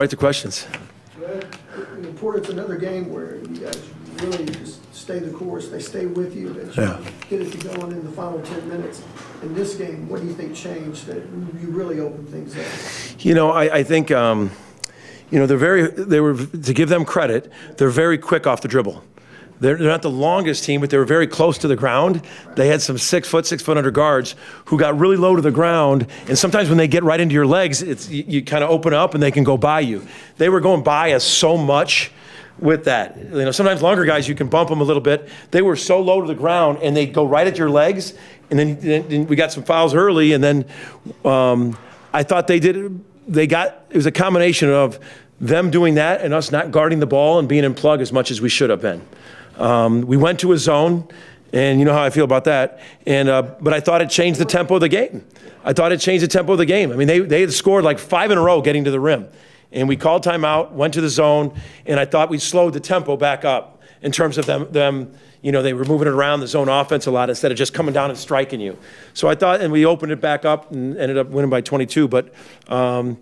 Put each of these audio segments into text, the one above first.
Right to questions. Porter, it's another game where you guys really just stay the course. They stay with you. They get it to going in the final 10 minutes. In this game, what do you think changed that you really opened things up? I think, to give them credit, they're very quick off the dribble. They're not the longest team, but they were very close to the ground. They had some 6 foot under guards who got really low to the ground. And sometimes when they get right into your legs, you kind of open up and they can go by you. They were going by us so much with that. Sometimes longer guys, you can bump them a little bit. They were so low to the ground and they'd go right at your legs. And then we got some fouls early. And then I thought it was a combination of them doing that and us not guarding the ball and being in plug as much as we should have been. We went to a zone, and you know how I feel about that. But I thought it changed the tempo of the game. I mean, they had scored like 5 in a row getting to the rim. And we called timeout, went to the zone, and I thought we slowed the tempo back up in terms of them they were moving it around the zone offense a lot instead of just coming down and striking you. So I thought, and we opened it back up and ended up winning by 22. But, I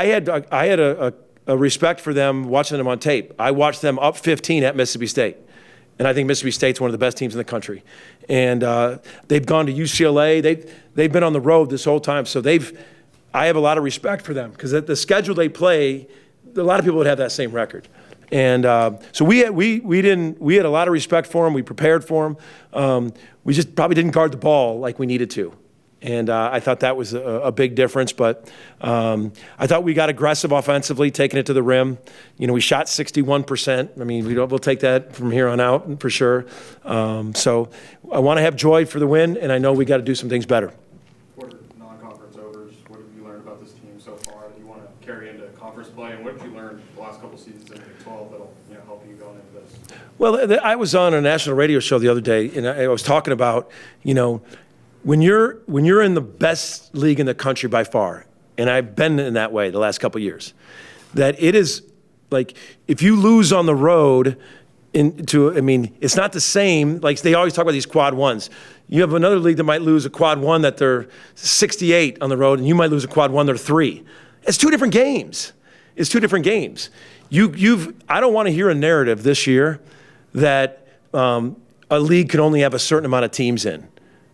had a respect for them watching them on tape. I watched them up 15 at Mississippi State. And I think Mississippi State's one of the best teams in the country. And they've gone to UCLA. They've been on the road this whole time. So I have a lot of respect for them because the schedule they play, a lot of people would have that same record. And so we had a lot of respect for them. We prepared for them. We just probably didn't guard the ball like we needed to. And I thought that was a big difference. But I thought we got aggressive offensively, taking it to the rim. We shot 61%. I mean, we'll take that from here on out for sure. So I want to have joy for the win, and I know we got to do some things better. What are non-conference overs? What have you learned about this team so far that you want to carry into conference play? And what have you learned the last couple seasons in the Big 12 that'll help you going into this? Well, I was on a national radio show the other day, and I was talking about, when you're in the best league in the country by far, and I've been in that way the last couple of years, that it is like if you lose on the road it's not the same. Like they always talk about these quad ones. You have another league that might lose a quad one that they're 68 on the road, and you might lose a quad one they're 3. It's two different games. I don't want to hear a narrative this year that a league can only have a certain amount of teams in.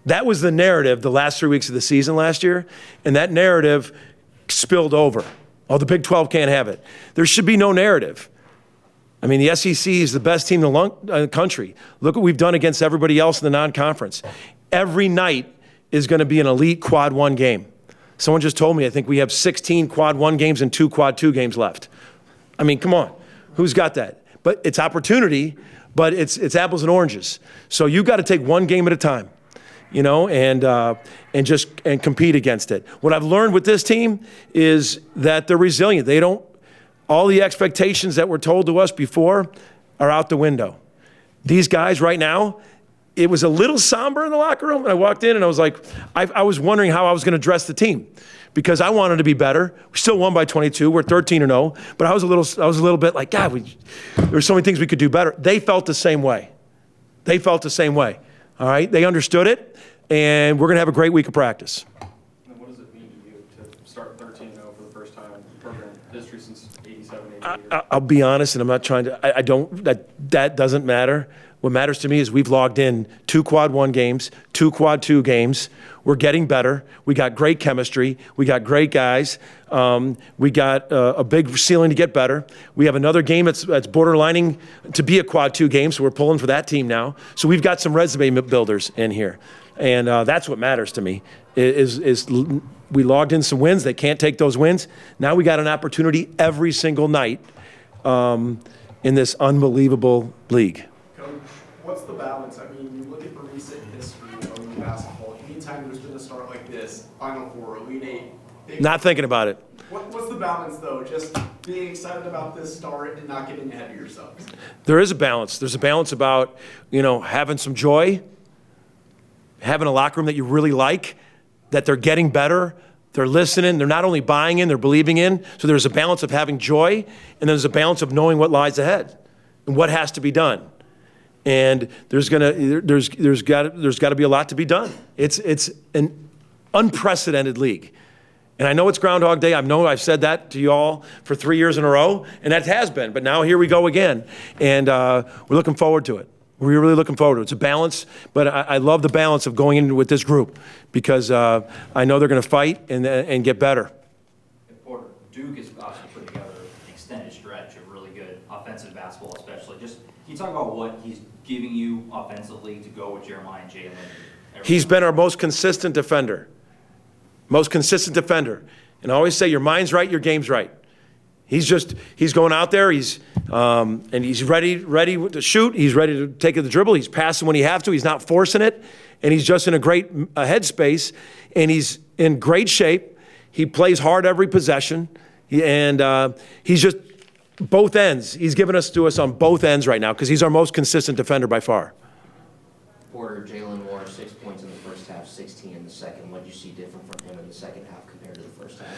That was the narrative the last 3 weeks of the season last year, and that narrative spilled over. Oh, the Big 12 can't have it. There should be no narrative. I mean, the SEC is the best team in the country. Look what we've done against everybody else in the non-conference. Every night is going to be an elite quad 1 game. Someone just told me, I think we have 16 quad 1 games and 2 quad 2 games left. I mean, come on. Who's got that? But it's opportunity, but it's apples and oranges. So you've got to take one game at a time. And compete against it. What I've learned with this team is that they're resilient. All the expectations that were told to us before are out the window. These guys right now, it was a little somber in the locker room. And I walked in and I was like, I was wondering how I was going to dress the team because I wanted to be better. We still won by 22. We're 13-0, but I was a little bit like, God, there were so many things we could do better. They felt the same way. All right, they understood it, and we're going to have a great week of practice. And what does it mean to you to start 13-0 for the first time in program history since 87, 88? I'll be honest, and I'm not trying to. That doesn't matter. What matters to me is we've logged in 2 quad 1 games, 2 quad 2 games. We're getting better. We got great chemistry. We got great guys. We got a big ceiling to get better. We have another game that's borderlining to be a quad 2 game, so we're pulling for that team now. So we've got some resume builders in here, and that's what matters to me. Is we logged in some wins. They can't take those wins. Now we got an opportunity every single night in this unbelievable league. What's the balance? I mean, you look at the recent history of OU basketball. Anytime there's been a start like this, Final Four, Elite Eight. Not thinking about it. What's the balance, though? Just being excited about this start and not getting ahead of yourselves. There is a balance. There's a balance about, having some joy, having a locker room that you really like, that they're getting better, they're listening, they're not only buying in, they're believing in. So there's a balance of having joy, and there's a balance of knowing what lies ahead and what has to be done. And there's got to be a lot to be done. It's an unprecedented league. And I know it's Groundhog Day. I know I've said that to you all for 3 years in a row, and that has been. But now here we go again, and we're looking forward to it. We're really looking forward to it. It's a balance, but I love the balance of going in with this group because I know they're going to fight and get better. Porter, Duke is obviously put together an extended stretch of really good offensive basketball, especially. Just can you talk about what he's giving you offensively to go with Jeremiah and Jalen? He's been our most consistent defender. Most consistent defender. And I always say, your mind's right, your game's right. He's going out there, and he's ready to shoot. He's ready to take the dribble. He's passing when he has to. He's not forcing it. And he's just in a great headspace. And he's in great shape. He plays hard every possession. And he's just both ends. He's given us to us on both ends right now because he's our most consistent defender by far. Porter, Jalen Moore, 6 points in the first half, 16 in the second. What did you see different from him in the second half compared to the first half?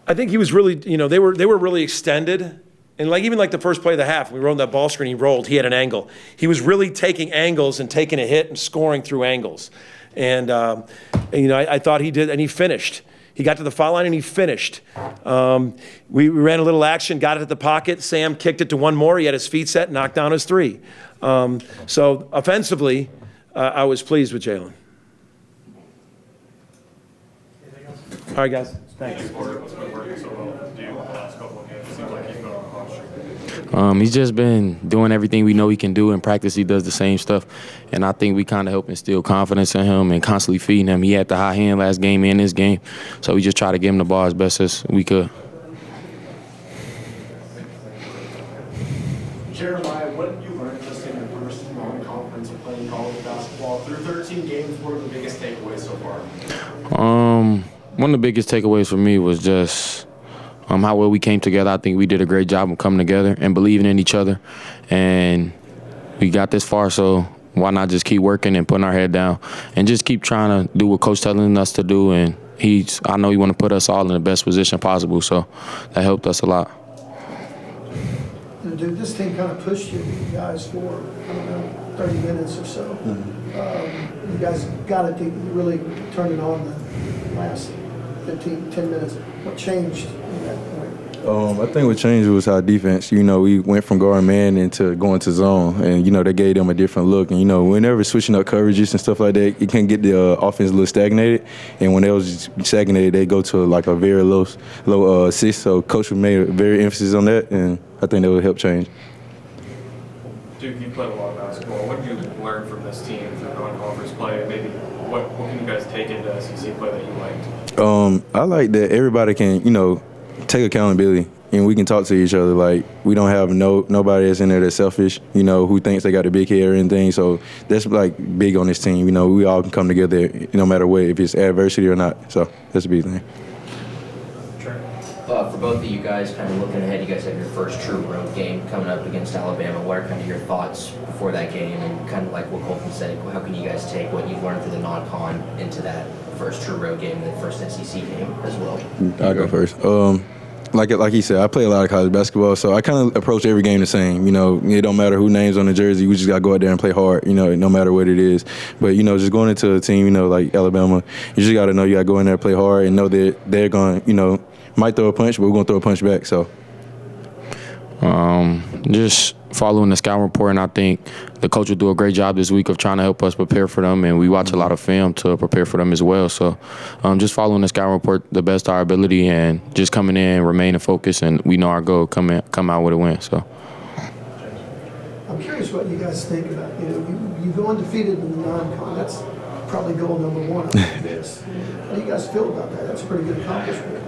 I think he was really, they were really extended. And even the first play of the half, we rolled that ball screen, he rolled, he had an angle. He was really taking angles and taking a hit and scoring through angles. And I thought he did, and he finished. He got to the foul line and he finished. We ran a little action, got it at the pocket. Sam kicked it to one more. He had his feet set, knocked down his three. So offensively, I was pleased with Jalen. All right, guys. Thanks. Porter, what's been working so well with Duke the last couple of games? It seems like he's been on a hot streak. He's just been doing everything we know he can do. In practice, he does the same stuff. And I think we kind of help instill confidence in him and constantly feeding him. He had the high hand last game and this game. So we just try to give him the ball as best as we could. Jeremiah, what did you learn just in your first non-conference of playing college basketball? Through 13 games, what are the biggest takeaways so far? One of the biggest takeaways for me was just how well we came together. I think we did a great job of coming together and believing in each other. And we got this far, so why not just keep working and putting our head down and just keep trying to do what Coach telling us to do. And I know he want to put us all in the best position possible, so that helped us a lot. Did this team kind of pushed you guys for, 30 minutes or so? Mm-hmm. You guys got it to really turn it on the last 10 minutes. What changed in that point? I think what changed was our defense. We went from guard man into going to zone, and, they gave them a different look. And, whenever switching up coverages and stuff like that, you can get the offense a little stagnated. And when they was stagnated, they go to a very low assist. So Coach made a very emphasis on that, and I think that would help change. Duke, you played a lot of basketball. What did you learn from this team through non-conference play? And maybe what can you guys take into SEC play that you liked? I like that everybody can, take accountability and we can talk to each other. We don't have nobody that's in there that's selfish, who thinks they got the big head or anything. So that's big on this team. We all can come together no matter what, if it's adversity or not. So that's a big thing. For both of you guys, kind of looking ahead, you guys have your first true road game coming up against Alabama. What are kind of your thoughts before that game? And kind of like what Colton said, how can you guys take what you've learned through the non-con into that first true road game and the first SEC game as well? I'll go first. Like he said, I play a lot of college basketball, so I kind of approach every game the same. It don't matter who names on the jersey. We just got to go out there and play hard, no matter what it is. But, just going into a team, like Alabama, you just got to know you got to go in there and play hard and know that they're going to, might throw a punch, but we're going to throw a punch back. So, just following the scout report, and I think the coach will do a great job this week of trying to help us prepare for them, and we watch a lot of film to prepare for them as well. So, just following the scout report the best of our ability, and just coming in, remaining focused, and we know our goal, come out with a win. So, I'm curious what you guys think about. You go undefeated in the non-con. That's probably goal number one of this. How do you guys feel about that? That's a pretty good accomplishment.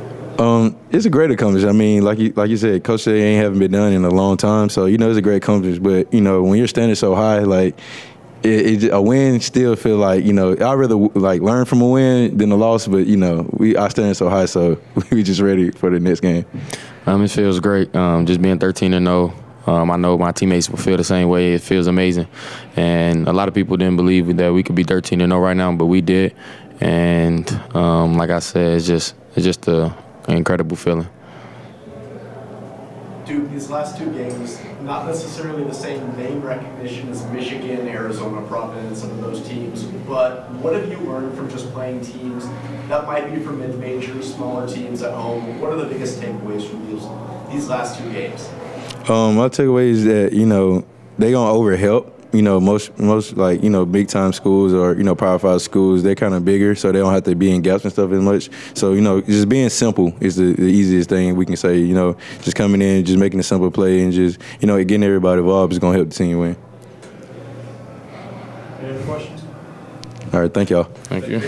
It's a great accomplishment. I mean, like you said, Coach said it haven't been done in a long time. So, it's a great accomplishment. But, when you're standing so high, a win still feel I'd rather learn from a win than a loss. But, I standing so high, so we just ready for the next game. It feels great. Just being 13-0. I know my teammates will feel the same way. It feels amazing. And a lot of people didn't believe that we could be 13-0 right now, but we did. And like I said, it's just an incredible feeling. Duke, these last two games, not necessarily the same name recognition as Michigan, Arizona, Providence, some of those teams, but what have you learned from just playing teams that might be for mid-major, smaller teams at home. What are the biggest takeaways from these last 2 games? My takeaway is that, they gonna overhelp. Most like, big time schools or, Power 5 schools, they're kind of bigger, so they don't have to be in gaps and stuff as much. So, just being simple is the easiest thing we can say. Just coming in, just making a simple play and just, getting everybody involved is gonna help the team win. Any other questions? All right, thank y'all. Thank you.